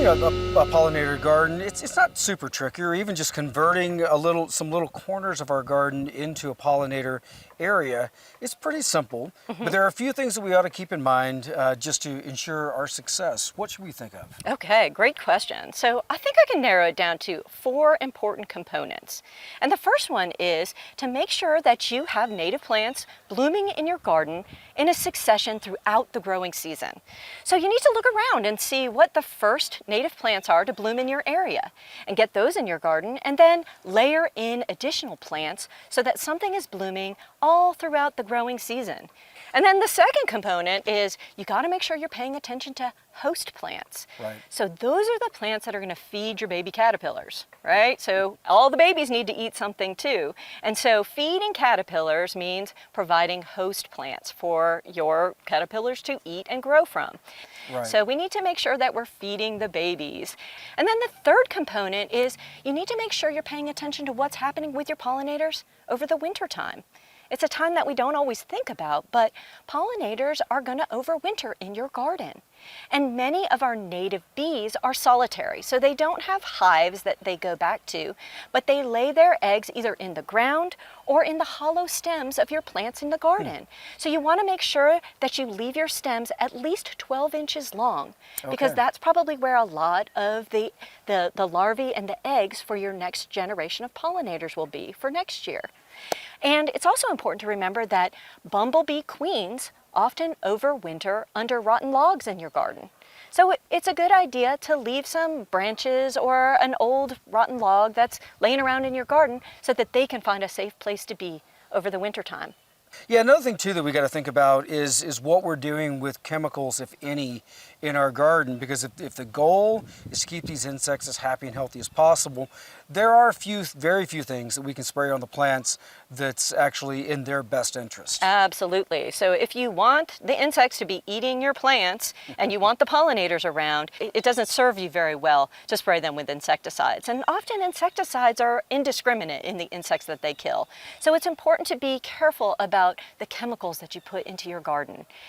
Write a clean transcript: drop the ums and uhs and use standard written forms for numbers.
Growing a pollinator garden, it's not super tricky, or even just converting some little corners of our garden into a pollinator area. It's pretty simple, but there are a few things that we ought to keep in mind just to ensure our success. What should we think of? Okay, great question. So I think I can narrow it down to 4 important components. And the first one is to make sure that you have native plants blooming in your garden in a succession throughout the growing season. So you need to look around and see what the first native plants are to bloom in your area and get those in your garden, and then layer in additional plants so that something is blooming all throughout the growing season. And then the second component is you got to make sure you're paying attention to host plants. Right. So those are the plants that are going to feed your baby caterpillars, right? So all the babies need to eat something too. And so feeding caterpillars means providing host plants for your caterpillars to eat and grow from. Right. So we need to make sure that we're feeding the babies. And then the third component is you need to make sure you're paying attention to what's happening with your pollinators over the winter time. It's a time that we don't always think about, but pollinators are going to overwinter in your garden. And many of our native bees are solitary, so they don't have hives that they go back to, but they lay their eggs either in the ground or in the hollow stems of your plants in the garden. So you want to make sure that you leave your stems at least 12 inches long, because that's probably where a lot of the larvae and the eggs for your next generation of pollinators will be for next year. And it's also important to remember that bumblebee queens often overwinter under rotten logs in your garden. So it's a good idea to leave some branches or an old rotten log that's laying around in your garden so that they can find a safe place to be over the winter time. Yeah, another thing too that we got to think about is what we're doing with chemicals, if any, in our garden, because if the goal is to keep these insects as happy and healthy as possible, there are very few things that we can spray on the plants that's actually in their best interest. Absolutely. So if you want the insects to be eating your plants and you want the pollinators around, it doesn't serve you very well to spray them with insecticides. And often insecticides are indiscriminate in the insects that they kill. So it's important to be careful about the chemicals that you put into your garden.